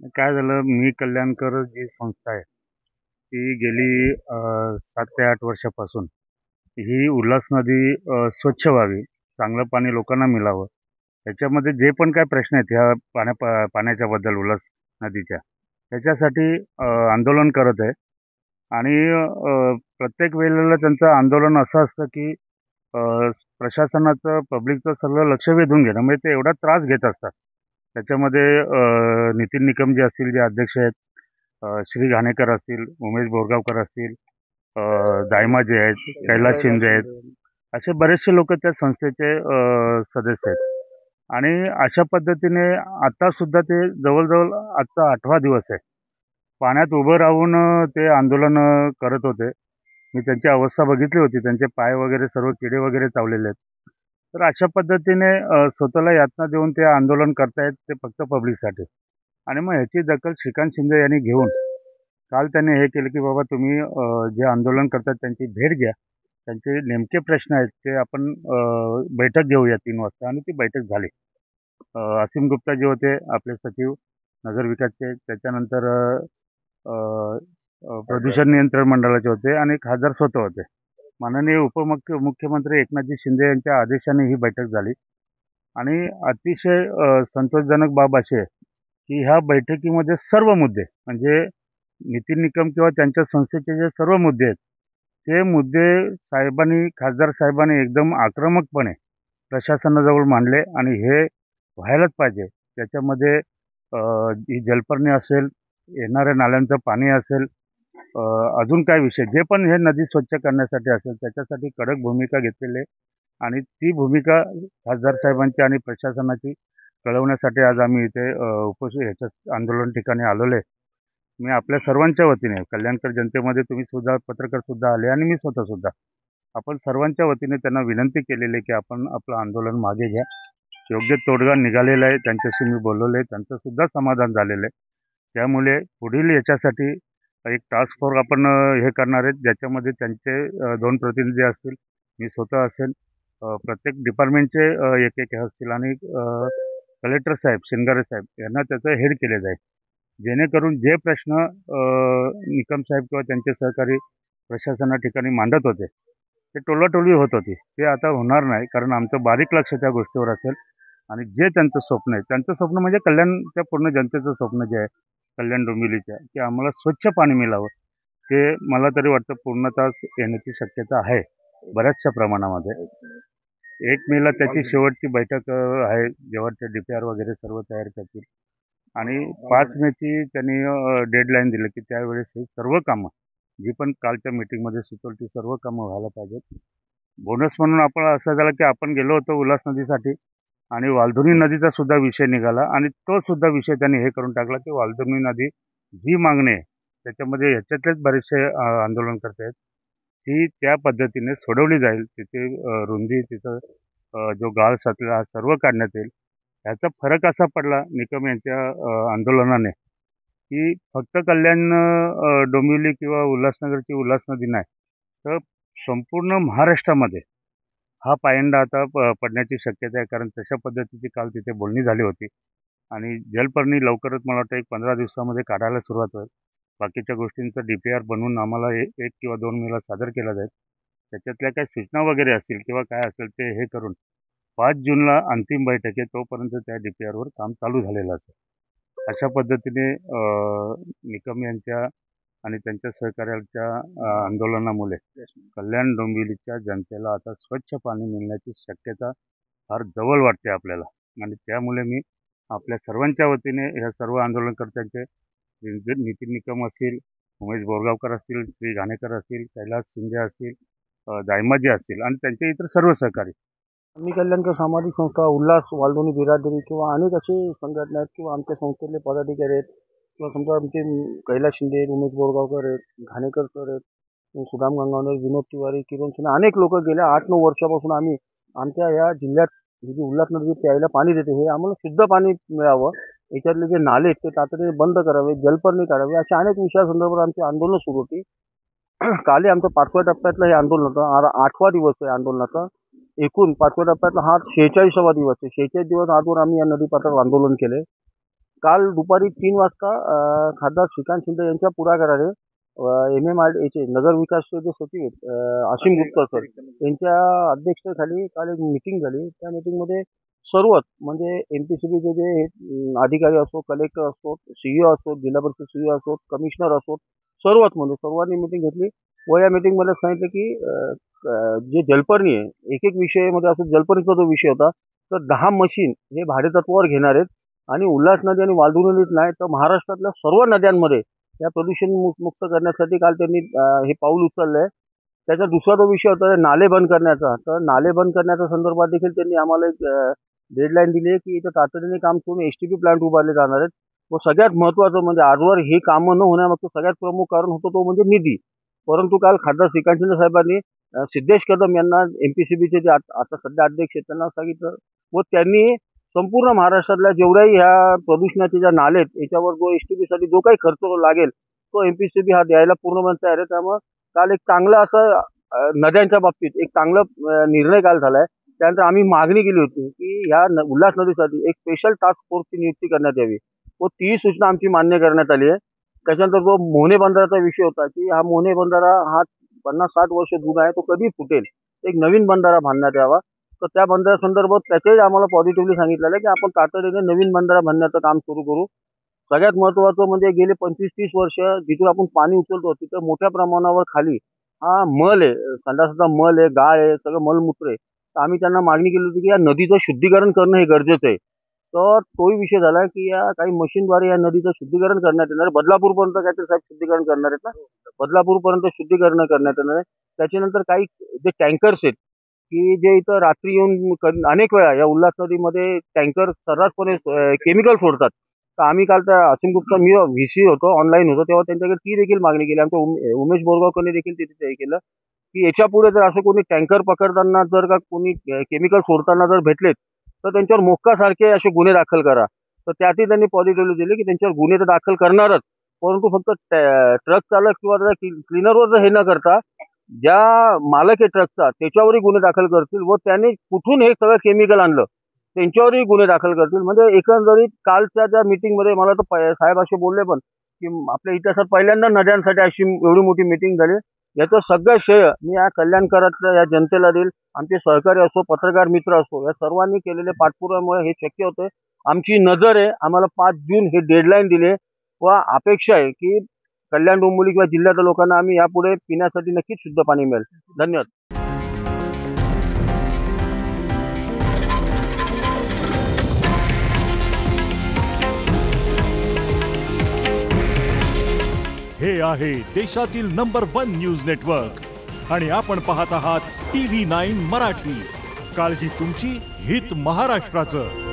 काय झालं, मी कल्याणकर जी संस्था आहे, ती गेली 7 ते 8 वर्षापासून ही उल्हास नदी स्वच्छ व्हावी, चांगलं पाणी लोकांना मिळावं, याच्यामध्ये जे पण काही प्रश्न आहेत ह्या पाण्याच्याबद्दल उल्हास नदीच्या, त्याच्यासाठी आंदोलन करत आहे. आणि प्रत्येक वेळेला त्यांचं आंदोलन असं असतं की अ, प्रशासनाचं, पब्लिकचं सगळं लक्ष वेधून घेणं, म्हणजे ते एवढा त्रास घेत असतात. त्याच्यामध्ये नितीन निकम जे असतील, जे अध्यक्ष आहेत, श्री घाणेकर असतील, उमेश बोरगावकर असतील, अ, दायमा जे आहेत, कैलास शिंदे आहेत, असे बरेचसे लोक त्या संस्थेचे सदस्य आहेत. आणि अशा पद्धतीने आता सुद्धा ते जवळजवळ आजचा 8वा दिवस आहे. पाण्यात उभं राहून ते आंदोलन करत होते. मी त्यांची अवस्था बघितली होती. त्यांचे पाय वगैरे सर्व किडे वगैरे चावलेले आहेत. तर अशा पद्धतीने स्वतःला यातना देऊन ते आंदोलन करतायत, ते फक्त पब्लिकसाठी. आणि मग ह्याची दखल श्रीकांत शिंदे यांनी घेऊन काल त्यांनी हे केलं, की बाबा तुम्ही जे आंदोलन करतात त्यांची भेट घ्या. त्यांचे नेमके प्रश्न आहेत ते आपण बैठक घेऊया 3 वाजता, आणि ती बैठक झाली. असीम गुप्ता जे होते आपले सचिव नगर विकासचे, त्याच्यानंतर अ, अ, प्रदूषण नियंत्रण मंडळाचे होते, आणि खासदार स्वतः होते. माननीय मुख्यमंत्री एकनाथजी शिंदे यांच्या आदेशाने ही बैठक झाली. आणि अतिशय संतोषजनक बाब अशी आहे, की ह्या बैठकीमध्ये सर्व मुद्दे, म्हणजे नितीन निकम किंवा त्यांच्या संस्थेचे जे सर्व मुद्दे आहेत, ते मुद्दे साहेबांनी, खासदार साहेबांनी एकदम आक्रमकपणे प्रशासनाजवळ मांडले. आणि हे व्हायलाच पाहिजे. त्याच्यामध्ये ही जलपर्णी असेल, येणाऱ्या नाल्यांचं पाणी असेल, अ, अजून काय विषय, जे पण हे नदी स्वच्छ करण्यासाठी असेल, त्याच्यासाठी कडक भूमिका घेतलेली आहे. आणि ती भूमिका खासदार साहेबांची आणि प्रशासनाची कळवण्यासाठी आज आम्ही इथे ह्याच्या आंदोलन ठिकाणी आलेलो आहे. मी आपल्या सर्वांच्या वतीने, कल्याणकर जनतेमध्ये तुम्ही सुद्धा, पत्रकार सुद्धा आले, आणि मी स्वतः सुद्धा, आपण सर्वांच्या वतीने त्यांना विनंती केलेली आहे, की आपण आपलं आंदोलन मागे घ्या. योग्य तोडगा निघालेला आहे. त्यांच्याशी मी बोललेलो आहे. त्यांचं सुद्धा समाधान झालेलं आहे. त्यामुळे पुढील याच्यासाठी एक टास्क फोर्स आपण हे करणार आहेत, ज्याच्यामध्ये त्यांचे 2 प्रतिनिधी असतील, मी स्वतः असेल, प्रत्येक डिपार्टमेंटचे एक-एक हे असतील, आणि कलेक्टर साहेब, शिंगारे साहेब यांना त्याचं हेड केले जाईल. जेणेकरून जे प्रश्न निकम साहेब किंवा त्यांचे सहकारी प्रशासना ठिकाणी मांडत होते, ते टोलाटोली होत होती. ते आता होणार नाही, कारण आमचं बारीक लक्ष त्या गोष्टीवर असेल. आणि जे त्यांचं स्वप्न आहे, त्यांचं स्वप्न म्हणजे कल्याणच्या पूर्ण जनतेचं स्वप्न जे आहे, कल्याण डोंबिवलीच्या, की आम्हाला स्वच्छ पाणी मिळावं, ते मला तरी वाटतं पूर्णतः येण्याची शक्यता आहे बऱ्याचशा प्रमाणामध्ये. 1 मेला त्याची शेवटची बैठक आहे, जेव्हा ते DPR वगैरे सर्व तयार करतील. आणि 5 मेची त्यांनी डेडलाईन दिली, की त्यावेळेस ही सर्व कामं, जी पण कालच्या मीटिंगमध्ये सुचवली, ती सर्व कामं व्हायला पाहिजेत. बोनस म्हणून आपण असं झालं, की आपण गेलो होतो उल्हास नदीसाठी, आणि वालधुनी नदीचा सुद्धा विषय निघाला, आणि तो सुद्धा विषय त्यांनी हे करून टाकला, की वालधुनी नदी जी मागणी आहे, त्याच्यामध्ये ह्याच्यातलेच बरेचसे आंदोलनकर्ते आहेत, ती त्या पद्धतीने सोडवली जाईल. तिथे रुंदी, तिथं जो गाळ साचला, हा सर्व काढण्यात येईल. ह्याचा फरक असा पडला निकम यांच्या आंदोलनाने, की फक्त कल्याण डोंबिवली किंवा उल्हासनगरची उल्हास नदी नाही, तर संपूर्ण महाराष्ट्रामध्ये हा पायंडा आता पडण्याची शक्यता आहे. कारण तशा पद्धतीची काल तिथे बोलणी झाली होती. आणि जलपर्णी लवकरच मला वाटतं एक 15 दिवसामध्ये काढायला सुरुवात होईल. बाकीच्या गोष्टींचा DPR बनवून आम्हाला 1 किंवा 2 मेला सादर केला जाईल. त्याच्यातल्या काही सूचना वगैरे असतील किंवा काय असेल ते हे करून 5 जूनला अंतिम बैठक आहे, तोपर्यंत त्या DPRवर काम चालू झालेलं असेल. अशा पद्धतीने निकम यांच्या आणि त्यांच्या सहकार्याच्या आंदोलनामुळे कल्याण डोंबिवलीच्या जनतेला आता स्वच्छ पाणी मिळण्याची शक्यता फार जवळ वाटते आपल्याला. आणि त्यामुळे मी आपल्या सर्वांच्या वतीने ह्या सर्व आंदोलनकर्त्यांचे, नितीन निकम असतील, उमेश बोरगावकर असतील, श्री घाणेकर असतील, कैलास शिंदे असतील, दायमाजी असतील, आणि त्यांचे इतर सर्व सहकारी. मी कल्याणकर सामाजिक संस्था, उल्हास वालधुनी बिरादरी किंवा अनेक असे संघटना आहेत, किंवा आमच्या संस्थेतले पदाधिकारी आहेत, किंवा समजा आमचे कैलास शिंदे आहेत, उमेश बोरगावकर आहेत, घाणेकर सर आहेत, सुदाम गंगावणे, विनोद तिवारी, किरण सिन्हा, अनेक लोक गेल्या 8-9 वर्षापासून आम्ही आमच्या या जिल्ह्यात जी उल्हास नदी प्यायला पाणी देते, हे आम्हाला शुद्ध पाणी मिळावं, याच्यातले जे नाले आहेत ते तातडीने बंद करावे, जलपर्णी काढावे, अशा अनेक विषयासंदर्भात आमची आंदोलनं सुरू होती. काल आमचं 5व्या टप्प्यातलं हे आंदोलन होतं. 8वा दिवस आहे आंदोलनाचा. एकूण 5व्या टप्प्यातला हा 46वा दिवस आहे. 46 दिवस आजवर आम्ही या नदीपात्रावर आंदोलन केले. काल दुपारी 3 वाजता खासदार श्रीकांत शिंदे यांच्या पुढाकाराने MMRDA नगर विकासचे जे सचिव आहेत असीम गुप्ता सर यांच्या अध्यक्षतेखाली काल एक मीटिंग झाली. त्या मीटिंगमध्ये सर्वच म्हणजे MPCBचे जे अधिकारी असो, कलेक्टर असो, CEO असो, जिल्हा परिषद CEO असो, कमिशनर असो, सर्वच म्हणजे सर्वांनी मीटिंग घेतली व या मीटिंगमध्ये सांगितलं की जे जलपर्णी आहे, एक विषयामध्ये असं जलपर्णीचा जो विषय होता तर 10 मशीन हे भाडेतत्वावर घेणार आहेत आणि उल्हास नदी आणि वालधुनी नदीत नाही तर महाराष्ट्रातल्या सर्व नद्यांमध्ये या प्रदूषण मुक्त करण्यासाठी काल त्यांनी हे पाऊल उचललं आहे. त्याचा दुसरा जो विषय होता नाले बंद करण्याचा. तर नाले बंद करण्याच्या संदर्भात देखील त्यांनी आम्हाला एक डेडलाईन दिली आहे की इथं तातडीने काम करून STP प्लांट उभारले जाणार आहेत. व सगळ्यात महत्त्वाचं म्हणजे आजवर ही कामं न होण्यामागचं सगळ्यात प्रमुख कारण होतं तो म्हणजे निधी. परंतु काल खासदार श्रीकांत शिंदे साहेबांनी सिद्धेश कदम यांना MPCBचे जे आता सध्या अध्यक्ष आहेत त्यांना सांगितलं व त्यांनी संपूर्ण महाराष्ट्रातल्या जेवढ्याही ह्या प्रदूषणाचे ज्या नाले आहेत याच्यावर जो STPसाठी जो काही खर्च लागेल तो MPCB हा द्यायला पूर्णपणे तयार आहे. त्यामुळे काल एक चांगला असं नद्यांच्या बाबतीत एक चांगला निर्णय काल झाला आहे. त्यानंतर आम्ही मागणी केली होती की ह्या उल्हास नदीसाठी एक स्पेशल टास्क फोर्सची नियुक्ती करण्यात यावी व ती सूचना आमची मान्य करण्यात आली आहे. त्याच्यानंतर जो मोहने बंधाराचा विषय होता की हा मोहने बंधारा हा 50-60 वर्ष जुना आहे, तो कधी फुटेल, एक नवीन बंधारा बांधण्यात यावा. तर त्या बंधाऱ्यासंदर्भात त्याच्याही आम्हाला पॉझिटिव्हली सांगितलेलं आहे की आपण तातडीने नवीन बंधारा बांधण्याचं काम सुरू करू. सगळ्यात महत्त्वाचं म्हणजे गेले 25-30 वर्ष जिथून आपण पाणी उचलतो तिथं मोठ्या प्रमाणावर खाली हा मल आहे, संडासाचा मल आहे, गाळ आहे, सगळं मलमूत्र आहे. तर आम्ही त्यांना मागणी केली होती की या नदीचं शुद्धीकरण करणं हे गरजेचं आहे. तर तोही विषय झाला की या काही मशीनद्वारे या नदीचं शुद्धीकरण करण्यात येणार आहे. बदलापूरपर्यंत काहीतरी साहेब शुद्धीकरण करणार आहेत ना, बदलापूरपर्यंत शुद्धीकरण करण्यात येणार आहे. त्याच्यानंतर काही जे टँकर्स आहेत की जे इथं रात्री येऊन अनेक वेळा या उल्हास नदीमध्ये टँकर सर्रासपणे केमिकल सोडतात. तर आम्ही काल त्या असीम गुप्ता मी VC होतो, ऑनलाईन होतो, तेव्हा त्यांच्याकडे ती देखील मागणी केली. आमच्या उमेश बोरगावकरने देखील तिथे हे केलं की याच्या पुढे जर असं कोणी टँकर पकडताना जर का कोणी केमिकल सोडताना जर भेटलेत तर त्यांच्यावर मोक्कासारखे असे गुन्हे दाखल करा. तर त्यातही त्यांनी पॉझिटिव्हली दिले की त्यांच्यावर गुन्हे तर दाखल करणारच, परंतु फक्त ट्रक चालक किंवा क्लिनरवर जर हे न करता ज्या मालक आहे ट्रकचा त्याच्यावरही गुन्हे दाखल करतील व त्यांनी कुठून हे सगळं केमिकल आणलं त्यांच्यावरही गुन्हे दाखल करतील. म्हणजे एकंदरीत कालच्या ज्या मीटिंगमध्ये मला तर साहेब असे बोलले पण की आपल्या इतिहासात पहिल्यांदा नद्यांसाठी अशी एवढी मोठी मीटिंग झाली. याचं सगळं श्रेय मी या कल्याणकारातल्या या जनतेला देईल. आमचे सहकारी असो, पत्रकार मित्र असो, या सर्वांनी केलेले पाठपुराव्यामुळे हे शक्य होते. आमची नजर आहे, आम्हाला 5 जून हे डेडलाईन दिले व अपेक्षा आहे की कल्याण डोंबिवली किंवा जिल्ह्यातल्या लोकांना आम्ही यापुढे पिण्यासाठी नक्कीच शुद्ध पाणी मिळेल. धन्यवाद. हे आहे देशातील नंबर 1 न्यूज नेटवर्क आणि आपण पाहत आहात TV9 मराठी. काळजी तुमची, हित महाराष्ट्राचं.